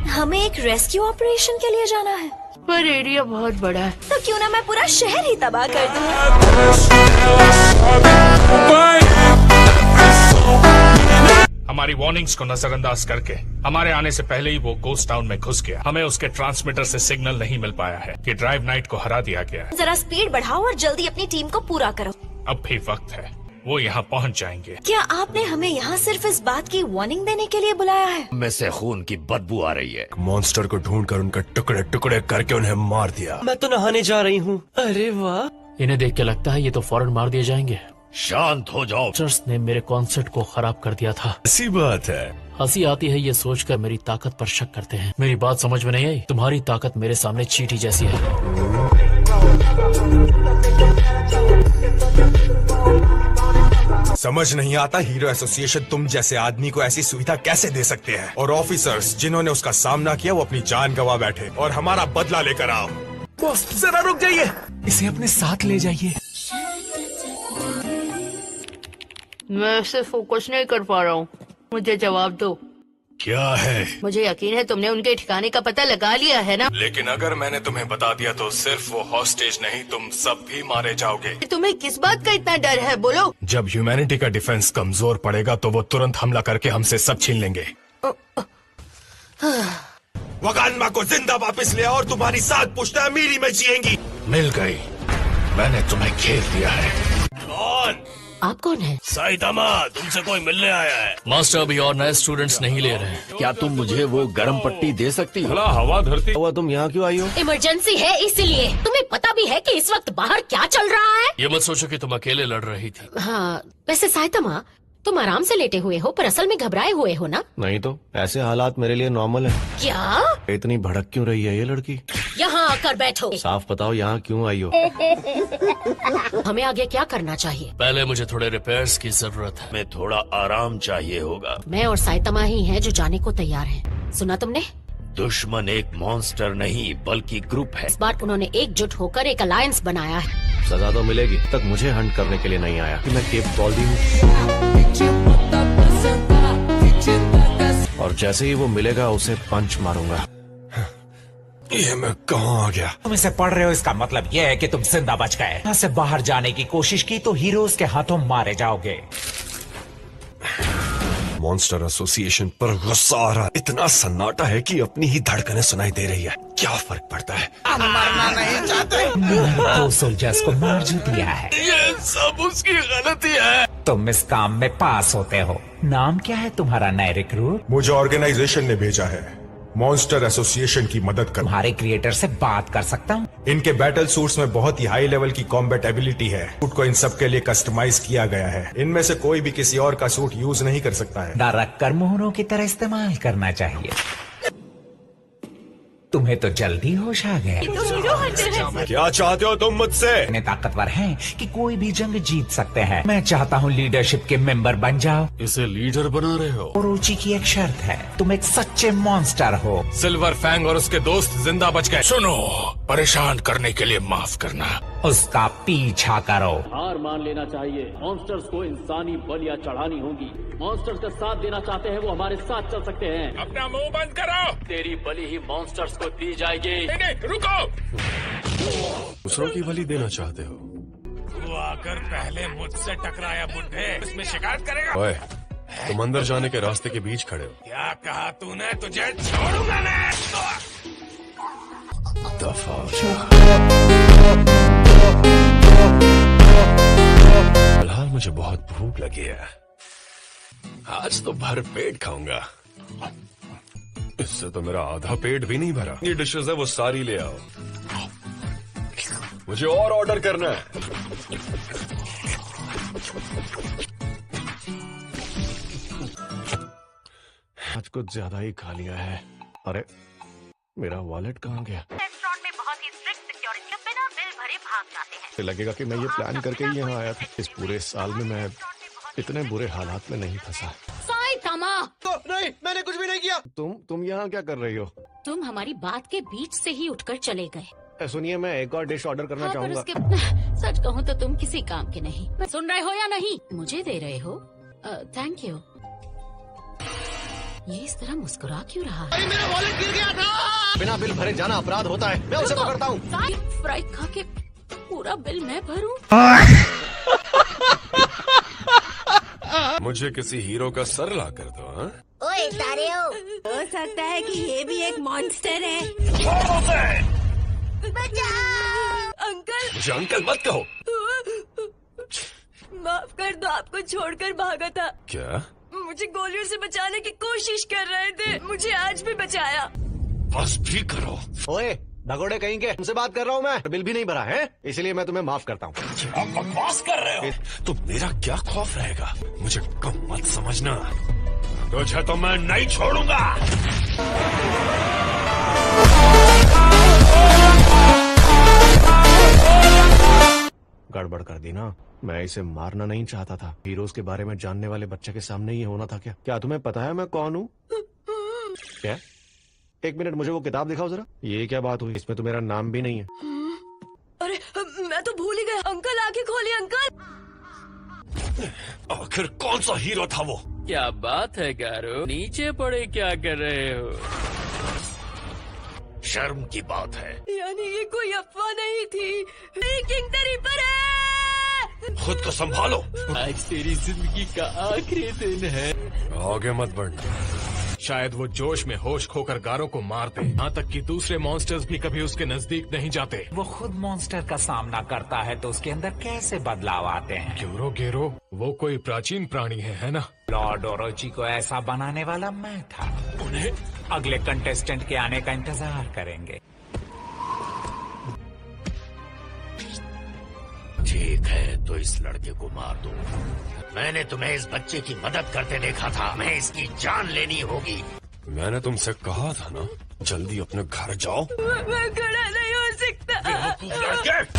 हमें एक rescue operation के लिए जाना है, पर एरिया बहुत बड़ा है। तो क्यों ना मैं पूरा शहर ही तबाह कर दूं। हमारी वार्निंग्स को नजरअंदाज करके हमारे आने से पहले ही वो गोस्ट टाउन में घुस गया। हमें उसके ट्रांसमीटर से सिग्नल नहीं मिल पाया है कि ड्राइव नाइट को हरा दिया गया है। जरा स्पीड बढ़ाओ और जल्दी अपनी टीम को पूरा करो। अब भी वक्त है, वो यहाँ पहुँच जाएंगे। क्या आपने हमें यहाँ सिर्फ इस बात की वार्निंग देने के लिए बुलाया है? में से खून की बदबू आ रही है। मॉन्स्टर को ढूंढकर उनका टुकड़े टुकड़े करके उन्हें मार दिया। मैं तो नहाने जा रही हूँ। अरे वाह, इन्हें देख के लगता है ये तो फौरन मार दिए जाएंगे। शांत हो जाओ। चर्च ने मेरे कॉन्सर्ट को खराब कर दिया था। ऐसी बात है। हंसी आती है ये सोचकर मेरी ताकत पर शक करते हैं। मेरी बात समझ में नहीं आई? तुम्हारी ताकत मेरे सामने चींटी जैसी है। समझ नहीं आता हीरो एसोसिएशन तुम जैसे आदमी को ऐसी सुविधा कैसे दे सकते हैं। और ऑफिसर्स जिन्होंने उसका सामना किया वो अपनी जान गंवा बैठे। और हमारा बदला लेकर आओ। बॉस जरा रुक जाइए, इसे अपने साथ ले जाइए। मैं इसे फोकस नहीं कर पा रहा हूँ, मुझे जवाब दो। क्या है? मुझे यकीन है तुमने उनके ठिकाने का पता लगा लिया है ना? लेकिन अगर मैंने तुम्हें बता दिया तो सिर्फ वो हॉस्टेज नहीं, तुम सब भी मारे जाओगे। तुम्हें किस बात का इतना डर है, बोलो। जब ह्यूमैनिटी का डिफेंस कमजोर पड़ेगा तो वो तुरंत हमला करके हमसे सब छीन लेंगे। वकान्मा को जिंदा वापस ले और तुम्हारी 7 पुश्तें अमीरी में जिएंगी। मिल गई, मैंने तुम्हें घेर दिया है। कौन? आप कौन है? साइतामा, तुमसे कोई मिलने आया है। मास्टर अभी और नए स्टूडेंट्स नहीं ले रहे हैं। क्या तुम मुझे वो गर्म पट्टी दे सकती हो? हवा धरती हुआ तुम यहाँ क्यों आई हो? इमरजेंसी है इसलिए। तुम्हें पता भी है कि इस वक्त बाहर क्या चल रहा है? ये मत सोचो कि तुम अकेले लड़ रही थी। हाँ, वैसे साइतमा तुम आराम से लेटे हुए हो पर असल में घबराए हुए हो ना? नहीं तो ऐसे हालात मेरे लिए नॉर्मल है। क्या? इतनी भड़क क्यों रही है ये लड़की? यहाँ आकर बैठो। साफ बताओ यहाँ क्यों आई हो? हमें आगे क्या करना चाहिए? पहले मुझे थोड़े रिपेयर्स की जरूरत है। मैं थोड़ा आराम चाहिए होगा। मैं और साइतमा ही हैं जो जाने को तैयार हैं। सुना तुमने? दुश्मन एक मॉन्स्टर नहीं बल्कि ग्रुप है। इस बार उन्होंने एकजुट होकर एक अलायंस बनाया है। सजा तो मिलेगी। तक मुझे हंट करने के लिए नहीं आया कि मैं केप कॉल्डी हूँ। और जैसे ही वो मिलेगा उसे पंच मारूंगा। ये मैं कहाँ आ गया? तुम इसे पढ़ रहे हो, इसका मतलब यह है कि तुम जिंदा बच गए। यहाँ से बाहर जाने की कोशिश की तो हीरोज के हाथों मारे जाओगे। मॉन्स्टर एसोसिएशन पर गुस्सा आ रहा है। इतना सन्नाटा है कि अपनी ही धड़कनें सुनाई दे रही है। क्या फर्क पड़ता है? मरना नहीं चाहते। 2 सोल्जर्स को मार जो दिया है। ये सब उसकी गलती है। तुम इस काम में पास होते हो। नाम क्या है तुम्हारा नए रिक्रूट? मुझे ऑर्गेनाइजेशन ने भेजा है मॉन्स्टर एसोसिएशन की मदद कर। तुम्हारे क्रिएटर से बात कर सकता हूँ? इनके बैटल सूट्स में बहुत ही हाई लेवल की कॉम्बैट एबिलिटी है। सूट को इन सब के लिए कस्टमाइज किया गया है। इनमें से कोई भी किसी और का सूट यूज नहीं कर सकता है। ना रखकर मोहरों की तरह इस्तेमाल करना चाहिए। तुम्हें तो जल्दी होश आ गया। क्या चाहते हो तुम मुझसे? इतने ताकतवर हैं कि कोई भी जंग जीत सकते हैं। मैं चाहता हूँ लीडरशिप के मेंबर बन जाओ। इसे लीडर बना रहे हो? ओरोची की एक शर्त है, तुम एक सच्चे मॉन्स्टर हो। सिल्वर फैंग और उसके दोस्त जिंदा बच गए। सुनो, परेशान करने के लिए माफ करना। उसका पीछा करो। हार मान लेना चाहिए। मॉन्स्टर्स को इंसानी बलियां चढ़ानी होगी। मॉन्स्टर्स का साथ देना चाहते हैं वो हमारे साथ चल सकते हैं। अपना मुंह बंद करो। तेरी बलि ही मॉन्स्टर्स को दी जाएगी। नहीं, रुको। दूसरों की बलि देना चाहते हो? तू आकर पहले मुझसे टकराया बुड्ढे, इसमें शिकायत करेगा? ओए, तुम अंदर जाने के रास्ते के बीच खड़े हो। क्या कहा तूने? तुझे छोड़ूंगा नहीं। दफा हो जा। फिलहाल मुझे बहुत भूख लगी है। आज तो भर पेट खाऊंगा। इससे तो मेरा आधा पेट भी नहीं भरा। ये डिशेस है वो सारी ले आओ। मुझे और ऑर्डर करना है। आज कुछ ज्यादा ही खा लिया है। अरे मेरा वॉलेट कहाँ गया? रेस्टोरेंट में बहुत ही स्ट्रिक्ट सिक्योरिटी, बिना बिल भरे भाग जाते हैं। तो लगेगा कि मैं ये प्लान करके ही यहाँ आया था। इस पूरे साल में मैं इतने बुरे हालात में नहीं फंसा। साइतामा, नहीं, मैंने कुछ भी नहीं किया। तुम यहाँ क्या कर रही हो? तुम हमारी बात के बीच से ही उठकर चले गए। सुनिए, मैं एक और डिश ऑर्डर करना हाँ, पर चाहूंगा। उसके सच कहूँ तो तुम किसी काम के नहीं। सुन रहे हो या नहीं? मुझे दे रहे हो? Thank you. ये इस तरह मुस्कुरा क्यों रहा है? मेरा वॉलेट गिर गया था। बिना बिल भरे जाना अपराध होता है, मैं उसे पकड़ता हूँ। फ्राइड खा के पूरा बिल मैं भरूं? मुझे किसी हीरो का सर ला कर दो। हाँ? ओए तारे हो सकता है कि ये भी एक मॉन्स्टर है। अंकल, मुझे अंकल मत कहो। माफ कर दो, आपको छोड़कर भागा था। क्या? मुझे गोलियों से बचाने की कोशिश कर रहे थे, मुझे आज भी बचाया। बस भी करो। ओए भगोड़े कहीं के, तुमसे बात कर रहा हूँ मैं। बिल भी नहीं भरा है, इसलिए मैं तुम्हें माफ करता हूँ। आप बकवास कर रहे हो। तो मेरा क्या खौफ रहेगा? मुझे कम मत समझना। तुझे तो मैं नहीं छोड़ूंगा। गड़बड़ कर दी ना। मैं इसे मारना नहीं चाहता था। हीरोज के बारे में जानने वाले बच्चे के सामने ये होना था क्या? क्या तुम्हें पता है मैं कौन हूँ? क्या? एक मिनट, मुझे वो किताब दिखाओ जरा। ये क्या बात हुई? इसमें तो मेरा नाम भी नहीं है। अरे मैं तो भूल ही गया। अंकल आंखें खोलिए अंकल। आखिर कौन सा हीरो था वो? क्या बात है गारो, नीचे पड़े क्या कर रहे हो? शर्म की बात है। यानी ये कोई अफवाह नहीं थी। किंग तेरी पर है। खुद को संभालो। आज तेरी जिंदगी का आखिरी दिन है। आगे मत बढ़ना। शायद वो जोश में होश खोकर गारो को मार दे, यहाँ तक कि दूसरे मॉन्स्टर्स भी कभी उसके नजदीक नहीं जाते। वो खुद मॉन्स्टर का सामना करता है तो उसके अंदर कैसे बदलाव आते हैं? क्योरो गेरो, वो कोई प्राचीन प्राणी है ना? लॉर्ड ओरोची को ऐसा बनाने वाला मैं था। उन्हें अगले कंटेस्टेंट के आने का इंतजार करेंगे। ठीक है, तो इस लड़के को मार दो। मैंने तुम्हें इस बच्चे की मदद करते देखा था, मैं इसकी जान लेनी होगी। मैंने तुमसे कहा था ना, जल्दी अपने घर जाओ। मैं खड़ा नहीं हो सकता।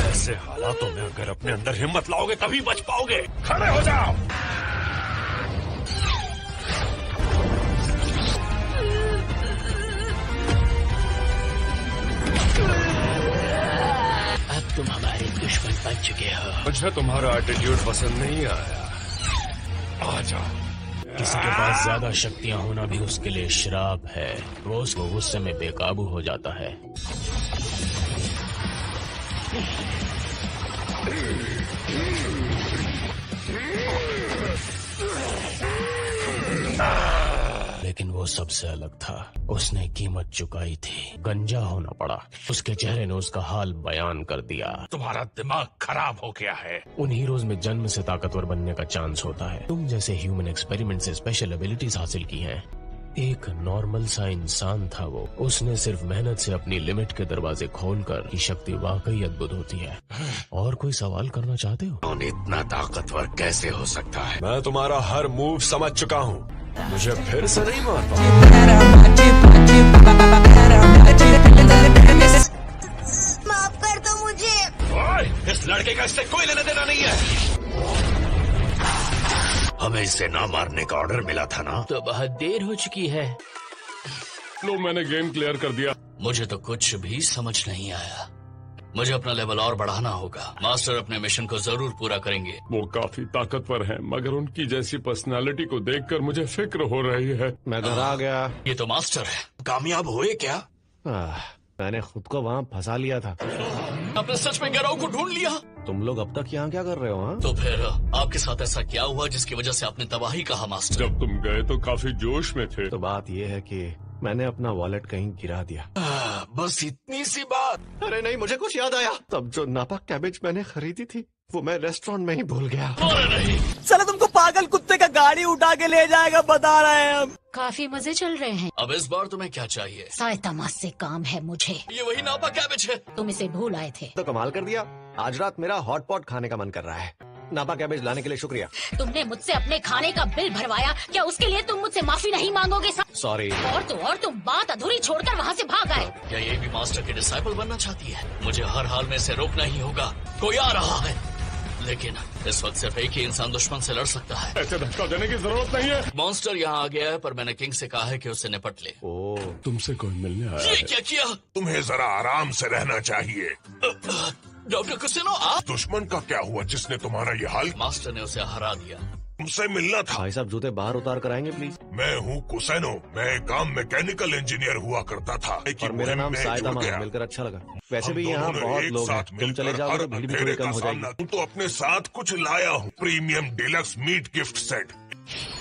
ऐसे हालातों में अगर अपने अंदर हिम्मत लाओगे तभी बच पाओगे। खड़े हो जाओ। अब तुम हमारे दुश्मन बन चुके हो। मुझे तुम्हारा एटीट्यूड पसंद नहीं आया। आ जाओ। किसी के पास ज्यादा शक्तियां होना भी उसके लिए श्राप है। वो उसको गुस्से में बेकाबू हो जाता है। लेकिन वो सबसे अलग था। उसने कीमत चुकाई थी, गंजा होना पड़ा। उसके चेहरे ने उसका हाल बयान कर दिया। तुम्हारा दिमाग खराब हो गया है। उन हीरोज में जन्म से ताकतवर बनने का चांस होता है। तुम जैसे ह्यूमन एक्सपेरिमेंट से स्पेशल एबिलिटीज हासिल की हैं। एक नॉर्मल सा इंसान था वो। उसने सिर्फ मेहनत से अपनी लिमिट के दरवाजे खोलकर की शक्ति वाकई अद्भुत होती है। और कोई सवाल करना चाहते हो? कौन इतना ताकतवर कैसे हो सकता है? मैं तुम्हारा हर मूव समझ चुका हूँ। मुझे फिर से नहीं मार पाऊंगा। माफ कर दो मुझे। ओए, इस लड़के का इससे कोई लेना देना नहीं है। हमें इसे ना मारने का ऑर्डर मिला था ना? तो बहुत देर हो चुकी है। लो, मैंने गेम क्लियर कर दिया। मुझे तो कुछ भी समझ नहीं आया। मुझे अपना लेवल और बढ़ाना होगा। मास्टर अपने मिशन को जरूर पूरा करेंगे। वो काफी ताकतवर हैं, मगर उनकी जैसी पर्सनालिटी को देखकर मुझे फिक्र हो रही है। मैं घर आ गया। ये तो मास्टर है। कामयाब हुए क्या? मैंने खुद को वहाँ फंसा लिया था। आपने सच में गैरो को ढूंढ लिया? तुम लोग अब तक यहाँ क्या कर रहे हो? हाँ, तो फिर आपके साथ ऐसा क्या हुआ जिसकी वजह से आपने तबाही कहा मास्टर? जब तुम गए तो काफी जोश में थे। तो बात ये है कि मैंने अपना वॉलेट कहीं गिरा दिया। बस इतनी सी बात? अरे नहीं, मुझे कुछ याद आया। तब जो नापा कैबेज मैंने खरीदी थी वो मैं रेस्टोरेंट में ही भूल गया। नहीं, चलो तुमको पागल कुत्ते का गाड़ी उठा के ले जाएगा, बता रहे हैं हम। काफी मजे चल रहे हैं। अब इस बार तुम्हें क्या चाहिए? साइतामा से काम है मुझे। ये वही नापा कैबेज है। तुम इसे भूल आए थे। तो कमाल कर दिया। आज रात मेरा हॉट पॉट खाने का मन कर रहा है। नापा कैबेज लाने के लिए शुक्रिया। तुमने मुझसे अपने खाने का बिल भरवाया, क्या उसके लिए तुम मुझसे माफी नहीं मांगोगे? सॉरी। और तुम बात अधूरी छोड़कर वहाँ से भाग आए। क्या ये भी मास्टर की डिसाइपल बनना चाहती है? मुझे हर हाल में इसे रोकना ही होगा। कोई आ रहा है, लेकिन इस वक्त सिर्फ एक ही इंसान दुश्मन से लड़ सकता है। ऐसे धक्का देने की जरूरत नहीं है। मॉन्स्टर यहाँ आ गया है, पर मैंने किंग से कहा है कि उसे निपट ले। तुमसे कोई मिलने आया ये है। क्या किया? तुम्हें जरा आराम से रहना चाहिए। डॉक्टर कुसेनो, आप? दुश्मन का क्या हुआ जिसने तुम्हारा ये हाल? मास्टर ने उसे हरा दिया। तुमसे मिलना था। भाई साहब जूते बाहर उतार कर आएंगे प्लीज। मैं हूँ कुसैनो, मैं काम मैकेनिकल इंजीनियर हुआ करता था। और मेरा नाम सायदामा है, मिलकर अच्छा लगा। वैसे भी यहाँ बहुत लोग हैं, तुम चले जाओ तो भीड़ भी थोड़ी कम हो जाएगी। तो अपने साथ कुछ लाया हूँ, premium deluxe meat gift set.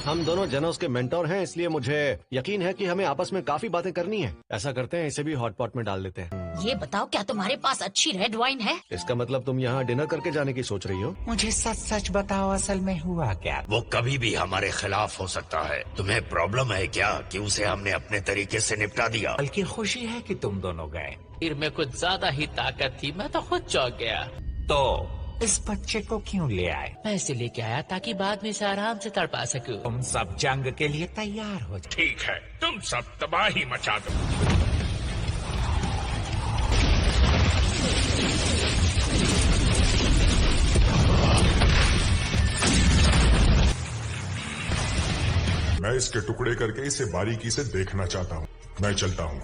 हम दोनों जेनोस के मेंटोर हैं, इसलिए मुझे यकीन है कि हमें आपस में काफी बातें करनी है। ऐसा करते हैं, इसे भी हॉट पॉट में डाल देते हैं। ये बताओ, क्या तुम्हारे पास अच्छी रेड वाइन है? इसका मतलब तुम यहाँ डिनर करके जाने की सोच रही हो? मुझे सच सच बताओ, असल में हुआ क्या? वो कभी भी हमारे खिलाफ हो सकता है। तुम्हें प्रॉब्लम है क्या कि उसे हमने अपने तरीके से निपटा दिया? बल्कि खुशी है कि तुम दोनों गए। फिर में कुछ ज्यादा ही ताकत थी, मैं तो खुद चौंक गया। तो इस बच्चे को क्यों ले आए? मैं इसे लेके आया ताकि बाद में इसे आराम से तड़पा सकूं। तुम सब जंग के लिए तैयार हो जाओ। ठीक है, तुम सब तबाही मचा दो। मैं इसके टुकड़े करके इसे बारीकी से देखना चाहता हूँ। मैं चलता हूँ।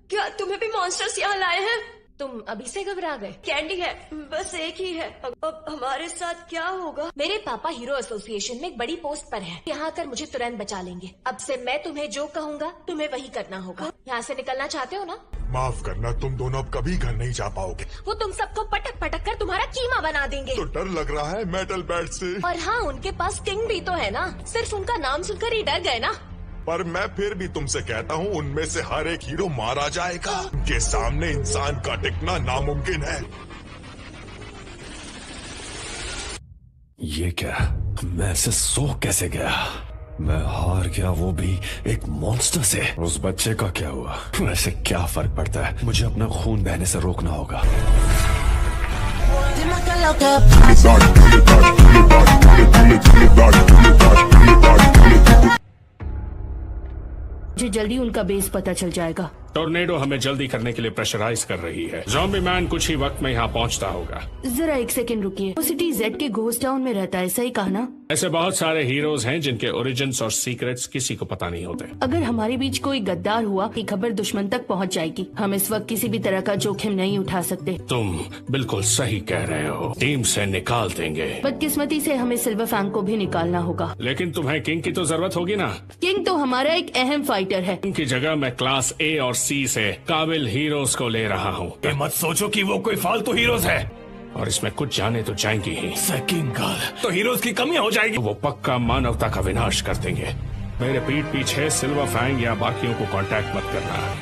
क्या तुम्हें भी मॉन्स्टर्स यहाँ लाए हैं? तुम अभी से घबरा गए? कैंडी है, बस एक ही है। अब हमारे साथ क्या होगा? मेरे पापा हीरो एसोसिएशन में एक बड़ी पोस्ट पर हैं। यहाँ आकर मुझे तुरंत बचा लेंगे। अब से मैं तुम्हें जो कहूँगा तुम्हें वही करना होगा। यहाँ से निकलना चाहते हो ना? माफ करना, तुम दोनों अब कभी घर नहीं जा पाओगे। वो तुम सबको पटक पटक कर तुम्हारा कीमा बना देंगे। तो डर लग रहा है मेटल बैट से। और हाँ, उनके पास किंग भी तो है ना, सिर्फ उनका नाम सुनकर ही डर गए ना। पर मैं फिर भी तुमसे कहता हूँ, उनमें से हर एक हीरो मारा जाएगा। उनके सामने इंसान का टिकना नामुमकिन है। ये क्या? मैं ऐसे सो कैसे गया? मैं हार गया, वो भी एक मॉन्स्टर से। उस बच्चे का क्या हुआ? वैसे क्या फर्क पड़ता है, मुझे अपना खून बहने से रोकना होगा। मुझे जल्दी उनका बेस पता चल जाएगा। टोर्नेडो हमें जल्दी करने के लिए प्रेशराइज कर रही है। ज़ॉम्बी मैन कुछ ही वक्त में यहाँ पहुँचता होगा। जरा एक सेकंड रुकिए। वो सिटी जेड के घोस्ट टाउन में रहता है, सही कहा ना? ऐसे बहुत सारे हीरोज हैं जिनके ओरिजिन्स और सीक्रेट्स किसी को पता नहीं होते। अगर हमारे बीच कोई गद्दार हुआ कि खबर दुश्मन तक पहुंच जाएगी। हम इस वक्त किसी भी तरह का जोखिम नहीं उठा सकते। तुम बिल्कुल सही कह रहे हो। टीम से निकाल देंगे। बदकिस्मती से हमें सिल्वर फैंग को भी निकालना होगा। लेकिन तुम्हें किंग की तो जरूरत होगी ना। किंग तो हमारा एक अहम फाइटर है। किंग की जगह मैं क्लास ए और सी से काबिल हीरोज को ले रहा हूँ। मत सोचो कि वो कोई फालतू हीरोज है। और इसमें कुछ जाने तो जाएंगी ही। सेकिंग गॉड, तो हीरोज की कमी हो जाएगी। वो पक्का मानवता का विनाश कर देंगे। मेरे पीठ पीछे सिल्वर फैंग या बाकियों को कांटेक्ट मत करना।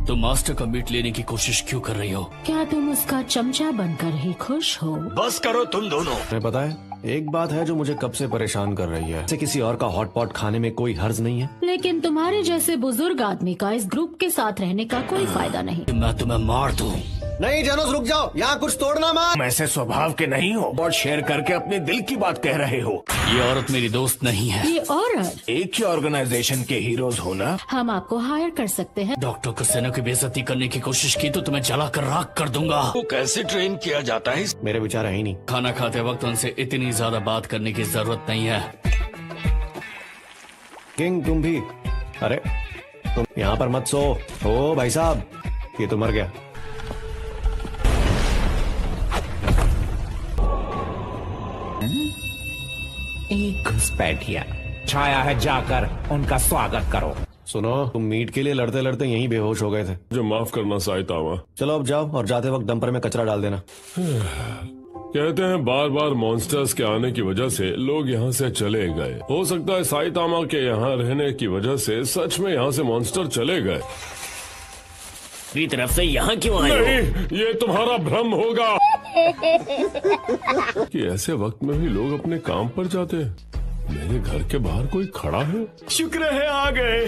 तुम मास्टर का मीट लेने की कोशिश क्यों कर रही हो? क्या तुम उसका चमचा बनकर ही खुश हो? बस करो तुम दोनों। मैं पता है, एक बात है जो मुझे कब से परेशान कर रही है। ऐसे किसी और का हॉट पॉट खाने में कोई हर्ज नहीं है। लेकिन तुम्हारे जैसे बुजुर्ग आदमी का इस ग्रुप के साथ रहने का कोई फायदा नहीं। मैं तुम्हें मार दूं। नहीं जेनोस, रुक जाओ, यहाँ कुछ तोड़ना मत। तुम ऐसे स्वभाव के नहीं हो, बहुत शेयर करके अपने दिल की बात कह रहे हो। ये औरत मेरी दोस्त नहीं है। ये औरत एक ही ऑर्गेनाइजेशन के हीरोज हो ना? हम आपको हायर कर सकते हैं। डॉक्टर कुसैनो की बेइज्जती करने की कोशिश की तो तुम्हें जलाकर राख कर दूंगा। वो कैसे ट्रेन किया जाता है? मेरे विचार है ही नहीं। खाना खाते वक्त उनसे इतनी ज्यादा बात करने की जरूरत नहीं है। किंग तुम भी, अरे तुम यहाँ पर मत सो। ओ भाई साहब, ये तो मर गया। एक घुसपैठिया छाया है, जाकर उनका स्वागत करो। सुनो, तुम मीट के लिए लड़ते लड़ते यहीं बेहोश हो गए थे। जो माफ करना साइतामा। चलो अब जाओ और जाते वक्त डंपर में कचरा डाल देना। कहते हैं बार बार मॉन्स्टर्स के आने की वजह से लोग यहाँ से चले गए। हो सकता है साइतामा के यहाँ रहने की वजह से सच में यहाँ से मॉन्स्टर चले गए। मेरी तरफ से यहाँ क्यों आए? नहीं, ये तुम्हारा भ्रम होगा कि ऐसे वक्त में भी लोग अपने काम पर जाते हैं। मेरे घर के बाहर कोई खड़ा है। शुक्र है आ गए।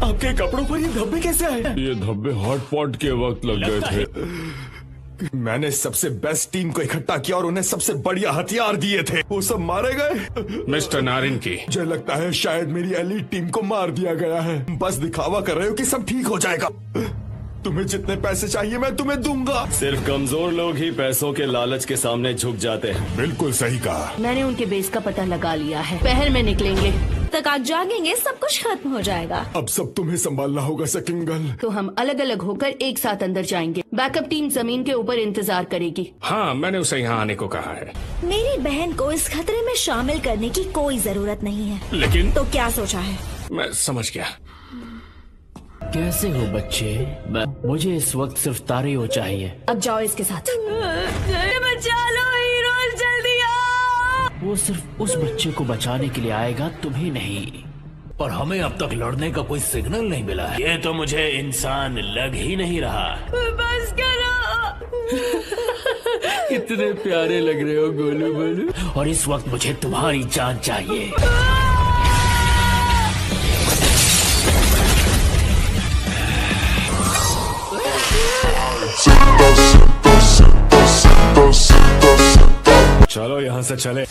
आपके कपड़ों पर ये धब्बे कैसे आए? ये धब्बे हॉट पॉट के वक्त लग गए थे। मैंने सबसे बेस्ट टीम को इकट्ठा किया और उन्हें सबसे बढ़िया हथियार दिए थे। वो सब मारे गए। मिस्टर नारिन की, मुझे लगता है शायद मेरी एलीट टीम को मार दिया गया है। बस दिखावा कर रहे हो कि सब ठीक हो जाएगा। तुम्हें जितने पैसे चाहिए मैं तुम्हें दूंगा। सिर्फ कमजोर लोग ही पैसों के लालच के सामने झुक जाते हैं। बिल्कुल सही कहा। मैंने उनके बेस का पता लगा लिया है। पहर में निकलेंगे, तक आप जागेंगे सब कुछ खत्म हो जाएगा। अब सब तुम्हें संभालना होगा सेकंड गर्ल। तो हम अलग अलग होकर एक साथ अंदर जाएंगे। बैकअप टीम जमीन के ऊपर इंतजार करेगी। हाँ, मैंने उसे यहाँ आने को कहा है। मेरी बहन को इस खतरे में शामिल करने की कोई जरूरत नहीं है। लेकिन तो क्या सोचा है? मैं समझ गया। कैसे हो बच्चे? मुझे इस वक्त सिर्फ तारियो चाहिए। अब जाओ इसके साथ। बचा लो हीरोज, जल्दी आओ। वो सिर्फ उस बच्चे को बचाने के लिए आएगा, तुम्हें नहीं। और हमें अब तक लड़ने का कोई सिग्नल नहीं मिला है। ये तो मुझे इंसान लग ही नहीं रहा। बस करो। कितने प्यारे लग रहे हो गोलू बोलू। और इस वक्त मुझे तुम्हारी जान चाहिए। चलो यहाँ से चले।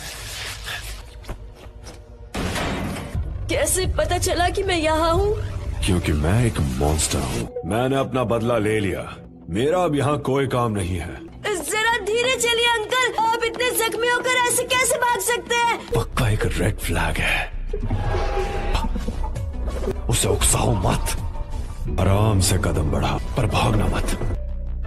कैसे पता चला कि मैं यहाँ हूँ? क्योंकि मैं एक मॉन्स्टर हूँ। मैंने अपना बदला ले लिया। मेरा अब यहाँ कोई काम नहीं है। जरा धीरे चलिए अंकल, आप इतने जख्मी होकर ऐसे कैसे भाग सकते हैं? पक्का एक रेड फ्लैग है। उसे उकसाओ मत। आराम से कदम बढ़ा, पर भागना मत।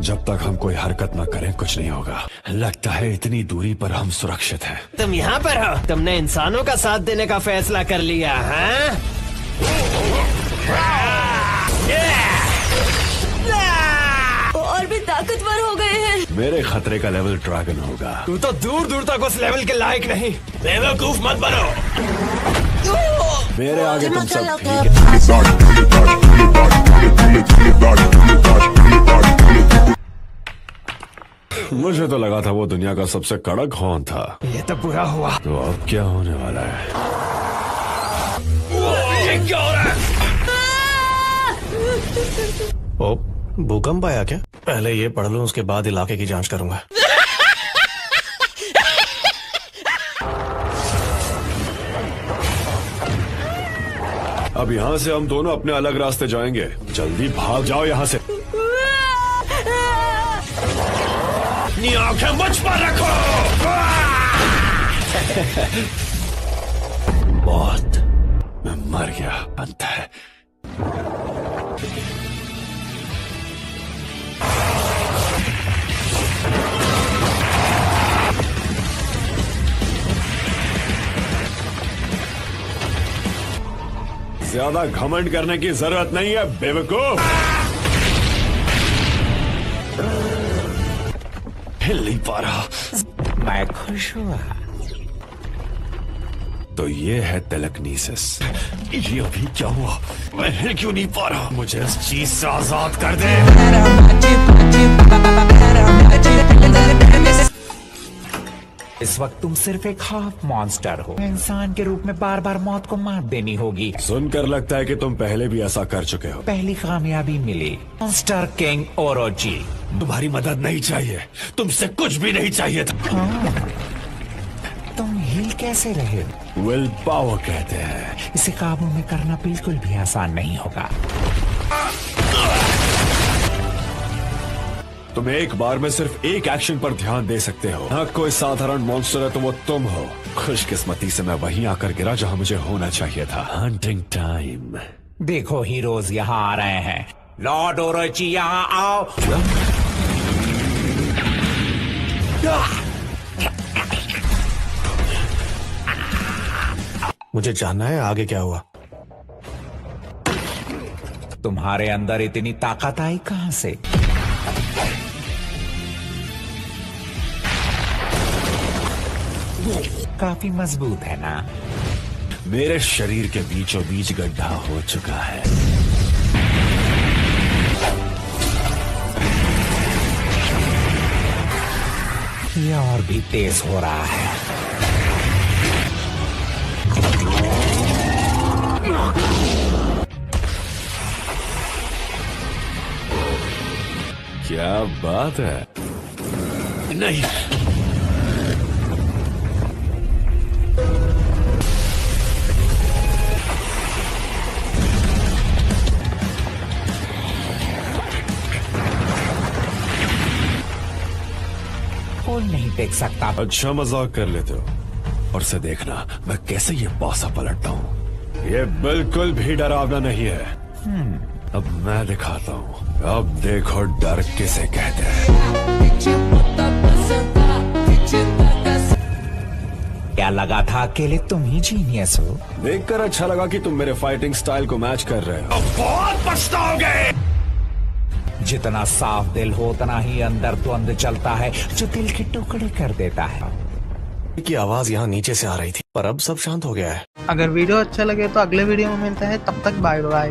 जब तक हम कोई हरकत न करें कुछ नहीं होगा। लगता है इतनी दूरी पर हम सुरक्षित हैं। तुम यहाँ पर हो? तुमने इंसानों का साथ देने का फैसला कर लिया है? और भी ताकतवर हो गए हैं। मेरे खतरे का लेवल ड्रैगन होगा। तू तो दूर दूर तक उस लेवल के लायक नहीं। बेवकूफ मत बनो। मेरे आगे तुम सब ठीक है। मुझे तो लगा था वो दुनिया का सबसे कड़क हॉर्न था। ये तो बुरा हुआ। तो अब क्या होने वाला है? ये क्या हो रहा है? ओ, भूकंप आया क्या? पहले ये पढ़ लूं, उसके बाद इलाके की जांच करूंगा। अब यहाँ से हम दोनों अपने अलग रास्ते जाएंगे। जल्दी भाग जाओ यहाँ से। अपनी आंखें मुझ पर रखो। बहुत, मैं मर गया। अंत है। ज्यादा घमंड करने की जरूरत नहीं है बेवकूफ। हिल नहीं पा रहा। मैं खुश हुआ। तो ये है टेलेकिनेसिस। ये अभी क्या हुआ? मैं हिल क्यों नहीं पा रहा? मुझे इस चीज से आजाद कर दे। इस वक्त तुम सिर्फ एक हाफ मॉन्स्टर हो। इंसान के रूप में बार बार मौत को मात देनी होगी। सुनकर लगता है कि तुम पहले भी ऐसा कर चुके हो। पहली कामयाबी मिली। Monster king ओरोची। तुम्हारी मदद नहीं चाहिए। तुमसे कुछ भी नहीं चाहिए था। हाँ। तुम हिल कैसे रहे? विल पावर कहते हैं। इसे काबू में करना बिल्कुल भी आसान नहीं होगा। तुम एक बार में सिर्फ एक एक्शन पर ध्यान दे सकते हो। हाँ, कोई साधारण मॉन्स्टर है तो वो तुम हो। खुशकिस्मती से मैं वहीं आकर गिरा जहां मुझे होना चाहिए था। Hunting time. देखो हीरोज यहाँ आ रहे हैं। लॉर्ड ओरोची यहाँ आओ। मुझे जानना है आगे क्या हुआ। तुम्हारे अंदर इतनी ताकत आई कहां से? काफी मजबूत है ना? मेरे शरीर के बीचों बीच गड्ढा हो चुका है। ये और भी तेज हो रहा है। क्या बात है? नहीं, कोई नहीं देख सकता। अच्छा मजाक कर लेते हो। और से देखना मैं कैसे ये पासा पलटता हूँ। ये बिल्कुल भी डरावना नहीं है। अब मैं दिखाता हूँ। अब देखो डर किसे कहते हैं। क्या लगा था अकेले तुम ही जीनियस हो? देखकर अच्छा लगा कि तुम मेरे फाइटिंग स्टाइल को मैच कर रहे हो। बहुत पछताओगे। जितना साफ दिल हो उतना ही अंदर द्वंद चलता है जो दिल के टुकड़े कर देता है। की आवाज यहाँ नीचे से आ रही थी, पर अब सब शांत हो गया है। अगर वीडियो अच्छा लगे तो अगले वीडियो में मिलते हैं, तब तक बाय बाय।